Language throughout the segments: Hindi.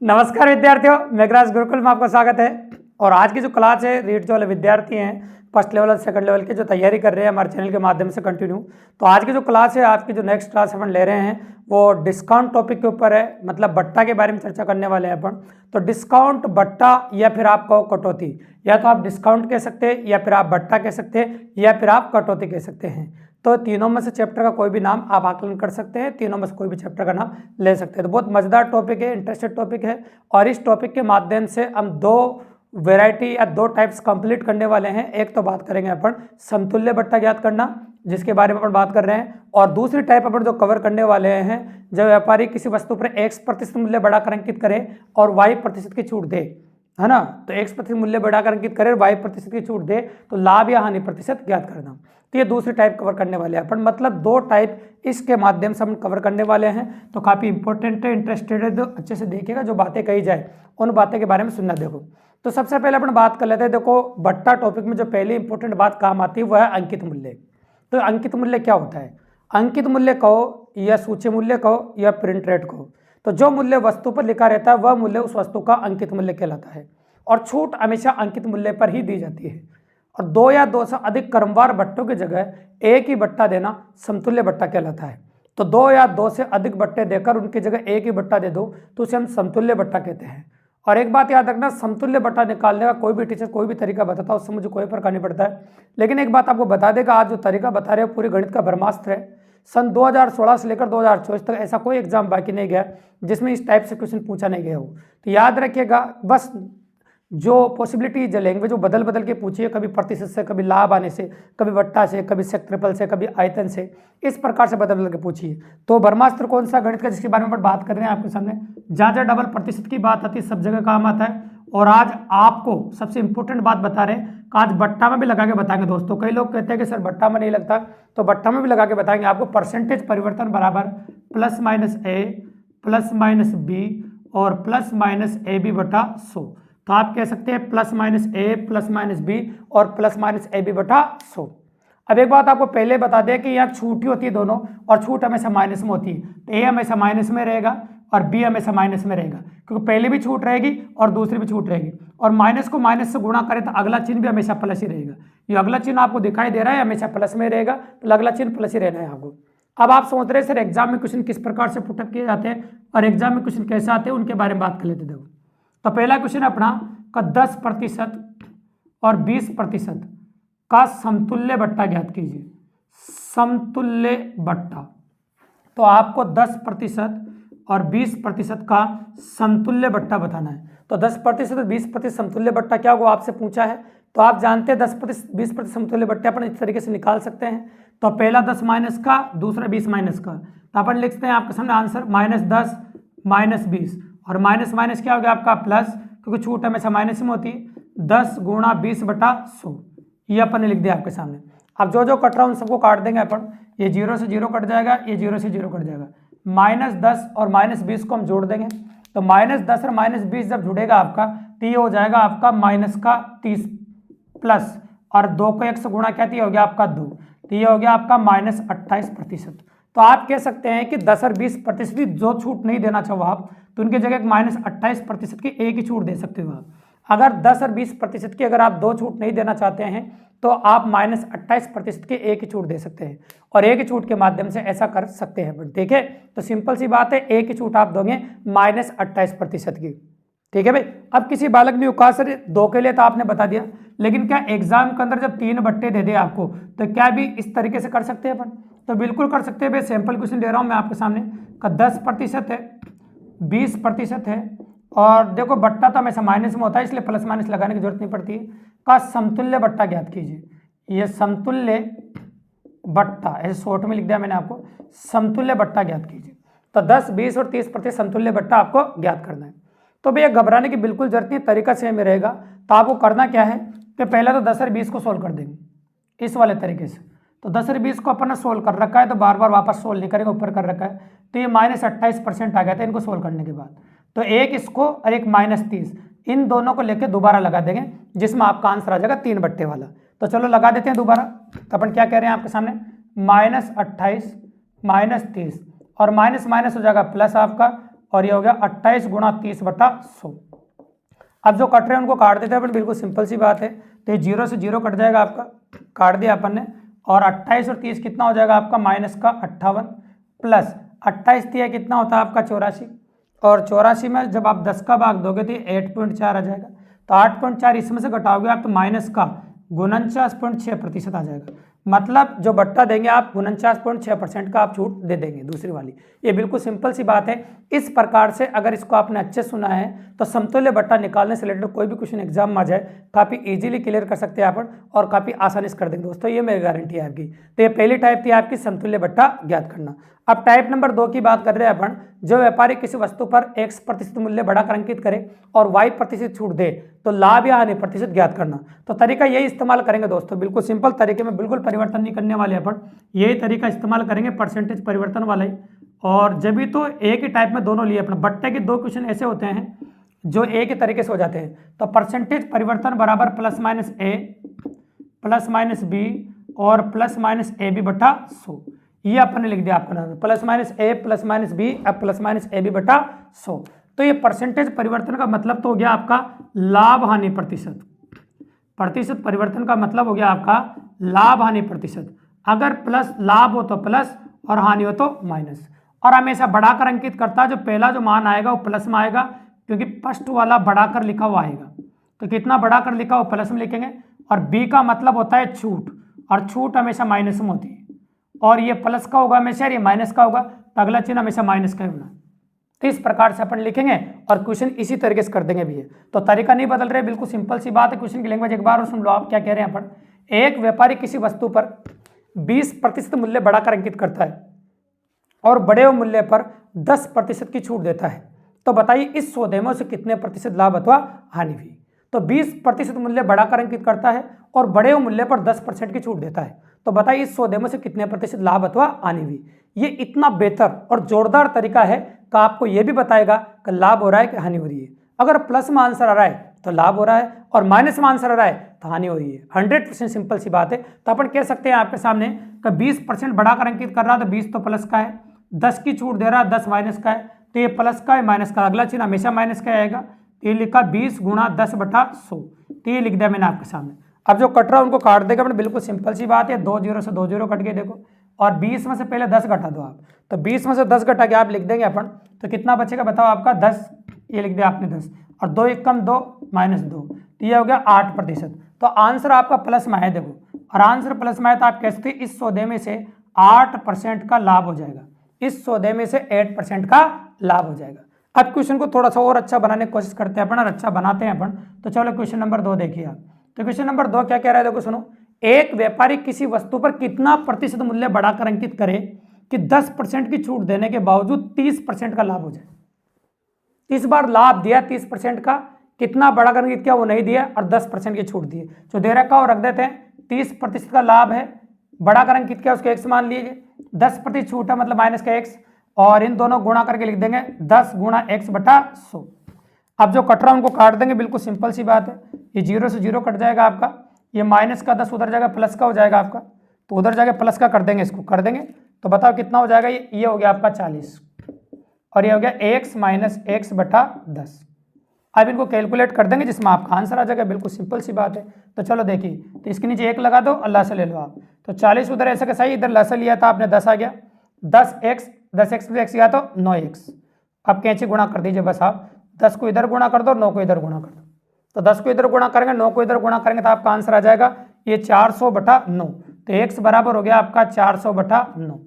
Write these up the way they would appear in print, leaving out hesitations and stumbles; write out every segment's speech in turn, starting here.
नमस्कार विद्यार्थियों, मेघराज गुरुकुल में आपका स्वागत है। और आज की जो क्लास है रीट जो वाले विद्यार्थी हैं फर्स्ट लेवल और सेकंड लेवल के जो तैयारी कर रहे हैं हमारे चैनल के माध्यम से कंटिन्यू, तो आज की जो क्लास है, आज की जो नेक्स्ट क्लास अपन ले रहे हैं वो डिस्काउंट टॉपिक के ऊपर है। मतलब बट्टा के बारे में चर्चा करने वाले हैं अपन। तो डिस्काउंट, बट्टा या फिर आप कहो कटौती, या तो आप डिस्काउंट कह सकते हैं या फिर आप बट्टा कह सकते हैं या फिर आप कटौती कह सकते हैं। तो तीनों में से चैप्टर का कोई भी नाम आप आकलन कर सकते हैं, तीनों में से कोई भी चैप्टर का नाम ले सकते हैं। तो बहुत मजेदार टॉपिक है, इंटरेस्टेड टॉपिक है। और इस टॉपिक के माध्यम से हम दो वैरायटी या दो टाइप्स कंप्लीट करने वाले हैं। एक तो बात करेंगे अपन समतुल्य बट्टा ज्ञात करना, जिसके बारे में अपन बात कर रहे हैं। और दूसरी टाइप अपन जो कवर करने वाले हैं, जब व्यापारी किसी वस्तु पर x% मूल्य बढ़ाकर अंकित करे और y% की छूट दे, है ना। तो x% मूल्य बढ़ाकर अंकित करे और y% की छूट दे तो लाभ या हानि प्रतिशत ज्ञात करना। तो ये दूसरी टाइप कवर करने वाले हैं अपन। मतलब दो टाइप इसके माध्यम से हम कवर करने वाले हैं। तो काफ़ी इंपॉर्टेंट है, इंटरेस्टेड है तो अच्छे से देखिएगा, जो बातें कही जाए उन बातें के बारे में सुनना। देखो, तो सबसे पहले अपन बात कर लेते हैं। देखो, बट्टा टॉपिक में जो पहली इंपॉर्टेंट बात काम आती है वह है अंकित मूल्य। तो अंकित मूल्य क्या होता है? अंकित मूल्य कहो या सूची मूल्य कहो या प्रिंट रेट कहो, तो जो मूल्य वस्तु पर लिखा रहता है वह मूल्य उस वस्तु का अंकित मूल्य कहलाता है। और छूट हमेशा अंकित मूल्य पर ही दी जाती है। और दो या दो से अधिक क्रमवार बट्टों की जगह एक ही बट्टा देना समतुल्य बट्टा कहलाता है। तो दो या दो से अधिक बट्टे देकर उनकी जगह एक ही बट्टा दे दो तो उसे हम समतुल्य बट्टा कहते हैं। और एक बात याद रखना, समतुल्य बट्टा निकालने का कोई भी टीचर कोई भी तरीका बताता है, उससे मुझे कोई फर्क नहीं पड़ता है। लेकिन एक बात आपको बता देगा, आज जो तरीका बता रहे हैं पूरी गणित का ब्रह्मास्त्र है। सन 2016 से लेकर 2024 तक ऐसा कोई एग्जाम बाकी नहीं गया जिसमें इस टाइप से क्वेश्चन पूछा नहीं गया हो। तो याद रखिएगा, बस जो पॉसिबिलिटी जो लैंग्वेज वो बदल बदल के पूछिए, कभी प्रतिशत से, कभी लाभ आने से, कभी बट्टा से, कभी क्षेत्रफल से, कभी आयतन से, इस प्रकार से बदल बदल के पूछिए। तो ब्रह्मास्त्र कौन सा गणित का जिसके बारे में अपन बात कर रहे हैं आपके सामने, जहाँ जहाँ डबल प्रतिशत की बात आती है सब जगह काम आता है। और आज आपको सबसे इंपॉर्टेंट बात बता रहे हैं, आज बट्टा में भी लगा के बताएंगे दोस्तों। कई लोग कहते हैं कि सर बट्टा में नहीं लगता, तो बट्टा में भी लगा के बताएंगे आपको। परसेंटेज परिवर्तन बराबर प्लस माइनस ए प्लस माइनस बी और प्लस माइनस ए बी बटा 100। तो आप कह सकते हैं प्लस माइनस ए प्लस माइनस बी और प्लस माइनस ए बी बटा 100। अब एक बात आपको पहले बता दें कि यहाँ छूट ही होती है दोनों, और छूट हमेशा माइनस में होती है। तो ए हमेशा माइनस में रहेगा और बी हमेशा माइनस में रहेगा, क्योंकि पहले भी छूट रहेगी और दूसरी भी छूट रहेगी। और माइनस को माइनस से गुणा करें तो अगला चिन्ह भी हमेशा प्लस ही रहेगा। ये अगला चिन्ह आपको दिखाई दे रहा है हमेशा प्लस में रहेगा, तो अगला चिन्ह प्लस ही रहना है आपको। अब आप सोच रहे हैं सर एग्जाम में क्वेश्चन किस प्रकार से पुटअप किए जाते हैं और एग्जाम में क्वेश्चन कैसे आते हैं, उनके बारे में बात कर लेते। देखो, तो पहला क्वेश्चन अपना का 10% और 20% का समतुल्य बट्टा ज्ञात कीजिए। समतुल्य बट्टा, तो आपको 10% और 20% का समतुल्य बट्टा बताना है। तो 10% और 20% समतुल्य बट्टा क्या होगा आपसे पूछा है। तो आप जानते हैं 10% 20% समतुल्य बट्टे अपन इस तरीके से निकाल सकते हैं। तो पहला 10 माइनस का, दूसरा 20 माइनस का। तो अपन लिखते हैं आपके सामने आंसर -10 -20, और माइनस माइनस क्या हो गया आपका प्लस, क्योंकि छूट हमेशा माइनस में होती है। 10 गुणा 20 बटा 100, ये अपन ने लिख दिया आपके सामने। अब जो जो कट रहा है उन सबको काट देंगे अपन। ये 0 से 0 कट जाएगा, ये 0 से 0 कट जाएगा। -10 और -20 को हम जोड़ देंगे। तो -10 और -20 जब जुड़ेगा आपका तो ये हो जाएगा आपका -30 प्लस, और 2 को 1 से गुणा क्या हो गया आपका 2, तो ये हो गया आपका -28%। तो आप कह सकते हैं कि 10 और 20% भी जो छूट नहीं देना चाहो आप, तो उनकी जगह -28% की एक ही छूट दे सकते हो आप। अगर 10 और 20% की अगर आप दो छूट नहीं देना चाहते हैं तो आप -28% की एक ही छूट दे सकते हैं, और एक ही छूट के माध्यम से ऐसा कर सकते हैं। बट देखिए, तो सिंपल सी बात है, एक ही छूट आप दोगे -28% की। ठीक है भाई। अब किसी बालक ने कहा सर 2 के लिए तो आपने बता दिया, लेकिन क्या एग्जाम के अंदर जब 3 बट्टे दे दे आपको, तो क्या भी इस तरीके से कर सकते हैं अपन? तो बिल्कुल कर सकते हैं भाई। सैंपल क्वेश्चन दे रहा हूं मैं आपके सामने का 10% है, 20% है, और देखो बट्टा तो हमेशा माइनस में होता है इसलिए प्लस माइनस लगाने की जरूरत नहीं पड़ती है। का समतुल्य बट्टा ज्ञात कीजिए। ये समतुल्य बट्टा ऐसे शॉर्ट में लिख दिया मैंने आपको, समतुल्य बट्टा ज्ञात कीजिए। तो 10, 20 और 30% समतुल्य बट्टा आपको ज्ञात करना है। तो भैया घबराने की बिल्कुल जरूरत नहीं, तरीका सेम रहेगा। तो आपको करना क्या है कि पहले तो 10 और 20 को सोल्व कर देंगे इस वाले तरीके से। तो 10 और 20 को अपन ने सोल्व कर रखा है, तो बार बार वापस सोल्व नहीं करेंगे, ऊपर कर रखा है। तो ये -28% आ गया था इनको सोल्व करने के बाद। तो एक इसको और एक -30, इन दोनों को लेकर दोबारा लगा देंगे, जिसमें आपका आंसर आ जाएगा 3 बट्टे वाला। तो चलो लगा देते हैं दोबारा। तो अपन क्या कह रहे हैं आपके सामने, -28 -30, और माइनस माइनस हो जाएगा प्लस आपका, और ये हो गया 28 गुणा 30/100। अब जो कट रहे हैं उनको काट देते हैं अपन, बिल्कुल सिंपल सी बात है। तो ये 0 से 0 कट जाएगा आपका, काट दिया अपन ने। और 28 और 30 कितना हो जाएगा आपका, माइनस का 58 प्लस 28 दिया कितना होता है आपका 84, और 84 में जब आप 10 का भाग दोगे तो 8.4 आ जाएगा। तो 8.4 इसमें से घटाओगे आप तो माइनस का 49.6% आ जाएगा। मतलब जो बट्टा देंगे आप 49.6% का आप छूट दे देंगे दूसरी वाली। ये बिल्कुल सिंपल सी बात है। इस प्रकार से अगर इसको आपने अच्छे सुना है तो समतुल्य बट्टा निकालने से रिलेटेड कोई भी क्वेश्चन एग्जाम में आ जाए काफ़ी इजीली क्लियर कर सकते हैं आप और काफ़ी आसानी से कर देंगे दोस्तों, ये मेरी गारंटी है आपकी। तो ये पहली टाइप थी आपकी समतुल्य बट्टा ज्ञात करना। अब टाइप नंबर 2 की बात कर रहे हैं अपन। जो व्यापारी किसी वस्तु पर x% मूल्य बढ़ाकर अंकित करे और y% छूट दे तो लाभ या हानि प्रतिशत ज्ञात करना। तो तरीका यही इस्तेमाल करेंगे दोस्तों, बिल्कुल सिंपल तरीके में, बिल्कुल परिवर्तन नहीं करने वाले अपन, यही तरीका इस्तेमाल करेंगे परसेंटेज परिवर्तन वाला ही। और जब भी तो एक ही टाइप में दोनों लिए अपना बट्टे के 2 क्वेश्चन ऐसे होते हैं जो एक ही तरीके से हो जाते हैं। तो परसेंटेज परिवर्तन बराबर प्लस माइनस ए प्लस माइनस बी और प्लस माइनस ए बी बटा 100, ये अपन ने लिख दिया आपका नाम, प्लस माइनस ए प्लस माइनस बी अब प्लस माइनस ए बी बटा 100। तो ये परसेंटेज परिवर्तन का मतलब तो हो गया आपका लाभ हानि प्रतिशत। प्रतिशत परिवर्तन का मतलब हो गया आपका लाभ हानि प्रतिशत। अगर प्लस लाभ हो तो प्लस और हानि हो तो माइनस। और हमेशा बढ़ाकर अंकित करता है, जो पहला जो मान आएगा वो प्लस में आएगा क्योंकि फर्स्ट वाला बढ़ाकर लिखा हुआ आएगा। तो कितना बढ़ाकर लिखा हो प्लस में लिखेंगे। और बी का मतलब होता है छूट, और छूट हमेशा माइनस में होती है। और ये प्लस का होगा हमेशा, ये माइनस का होगा, तो अगला चिन्ह हमेशा माइनस का होना। तो इस प्रकार से अपन लिखेंगे और क्वेश्चन इसी तरीके से कर देंगे भी। तो तरीका नहीं बदल रहे, बिल्कुल सिंपल सी बात है। क्वेश्चन की लैंग्वेज एक बार और सुन लो आप क्या कह रहे हैं अपन। एक व्यापारी किसी वस्तु पर 20% मूल्य बढ़ाकर अंकित करता है और बढ़े हुए मूल्य पर 10% की छूट देता है। तो बताइए इस सौदे में उसे कितने प्रतिशत लाभ अथवा हानि हुई। तो 20% मूल्य बढ़ाकर अंकित करता है और बढ़े हुए मूल्य पर 10% की छूट देता है। तो बताइए इस सौदे में से कितने प्रतिशत लाभ अथवा हानि हुई। ये इतना बेहतर और जोरदार तरीका है कि आपको यह भी बताएगा कि लाभ हो रहा है कि हानि हो रही है। अगर प्लस में आंसर आ रहा है तो लाभ हो रहा है और माइनस में आंसर आ रहा है तो हानि हो रही है। 100% सिंपल सी बात है। तो अपन कह सकते हैं आपके सामने कि 20% बढ़ाकर अंकित कर रहा है तो 20 तो प्लस का है, 10 की छूट दे रहा है 10 माइनस का है, तो ये प्लस का है माइनस का, अगला चिन्ह हमेशा माइनस का आएगा। तो ये लिखा 20 गुणा 10 बटा 100, तो ये लिख दिया मैंने आपके सामने। अब जो कट रहा है उनको काट देगा अपने, बिल्कुल सिंपल सी बात है। 2 0 से 2 0 कट गए देखो, और 20 में से पहले 10 घटा दो आप। तो 20 में से 10 घटा के आप लिख देंगे अपन, तो कितना बचेगा बताओ आपका 10, ये लिख दिया आपने 10, और 2 1 कम 2 माइनस 2, तो ये हो गया 8%। तो आंसर आपका प्लस में है देखो, और आंसर प्लस में है तो आप कह सकते इस सौदे में से 8% का लाभ हो जाएगा, इस सौदे में से 8% का लाभ हो जाएगा। अब क्वेश्चन को थोड़ा सा और अच्छा बनाने की कोशिश करते हैं अपन, और अच्छा बनाते हैं अपन। तो चलो क्वेश्चन नंबर 2 देखिए आप। तो क्वेश्चन नंबर 2 क्या कह रहा है देखो सुनो। एक व्यापारी किसी वस्तु पर कितना प्रतिशत मूल्य बढ़ाकर अंकित करे कि 10% की छूट देने के बावजूद 30% का लाभ हो जाए। इस बार लाभ दिया 30% का, कितना बढ़ाकर अंकित किया वो नहीं दिया, और 10% की छूट दी। जो दे रखा वो रख देते हैं, 30% का लाभ है, बढ़ाकर अंकित किया उसको x मान लीजिए, 10% छूट है मतलब माइनस का x, और इन दोनों गुणा करके लिख देंगे 10 गुणा x बटा 100। अब जो कट रहा है उनको काट देंगे, बिल्कुल सिंपल सी बात है। ये 0 से 0 कट जाएगा आपका, ये माइनस का 10 उधर जाएगा प्लस का हो जाएगा आपका, तो उधर जाके प्लस का कर देंगे, इसको कर देंगे तो बताओ कितना हो जाएगा। ये हो गया आपका 40, और ये हो गया x माइनस x बटा 10। अब इनको कैलकुलेट कर देंगे जिसमें आपका आंसर आ जाएगा, बिल्कुल सिंपल सी बात है। तो चलो देखिए, तो इसके नीचे 1 लगा दो, अल्लाह से ले लो आप। तो 40 उधर ऐसा कैसा ही, इधर लसा लिया था आपने 10 आ गया, 10x प्लस x गया तो 9x। अब कैंची गुणा कर दीजिए बस आप, 10 को इधर गुणा कर दो, 9 को इधर गुणा कर दो। तो 10 को इधर गुणा करेंगे, 9 को इधर गुणा करेंगे तो आपका आंसर आ जाएगा ये 400 बटा 9। तो x बराबर हो गया आपका 400 बटा 9।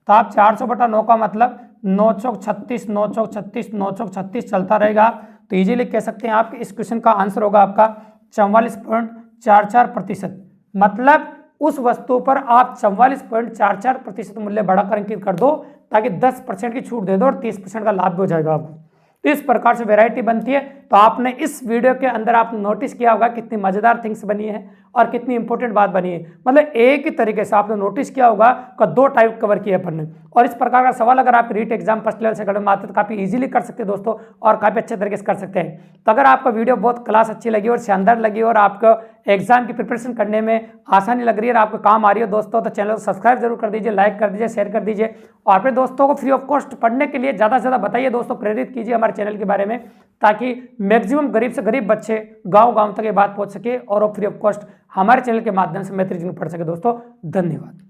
तो आप 400 बटा 9 का मतलब 9 चौक 36, 9 चौक 36, 9 चौक 36 चलता रहेगा। तो इजीली कह सकते हैं आप कि इस क्वेश्चन का आंसर होगा आपका 44.44%। मतलब उस वस्तु पर आप 44.44% मूल्य बढ़ाकर अंकित कर दो ताकि 10% की छूट दे दो और 30% का लाभ भी हो जाएगा आपको। तो इस प्रकार से वैरायटी बनती है। तो आपने इस वीडियो के अंदर आप नोटिस किया होगा कितनी मजेदार थिंग्स बनी है और कितनी इंपॉर्टेंट बात बनी है। मतलब एक ही तरीके से आपने नोटिस किया होगा कि 2 टाइप कवर किए अपन ने, और इस प्रकार का सवाल अगर आप REET exam first level second में आते तो काफी इजीली कर सकते हैं दोस्तों, और काफी अच्छे तरीके से कर सकते हैं। तो अगर आपका वीडियो बहुत क्लास अच्छी लगी और शानदार लगी और आपको एग्जाम की प्रिपरेशन करने में आसानी लग रही है और आपको काम आ रही है दोस्तों, तो चैनल को सब्सक्राइब जरूर कर दीजिए, लाइक कर दीजिए, शेयर कर दीजिए, और अपने दोस्तों को फ्री ऑफ कॉस्ट पढ़ने के लिए ज़्यादा से ज़्यादा बताइए दोस्तों, प्रेरित कीजिए हमारे चैनल के बारे में, ताकि मैक्सिमम गरीब से गरीब बच्चे गांव-गांव तक ये बात पहुंच सके और वो फ्री ऑफ कॉस्ट हमारे चैनल के माध्यम से मैथ रीजनिंग पढ़ सके दोस्तों। धन्यवाद।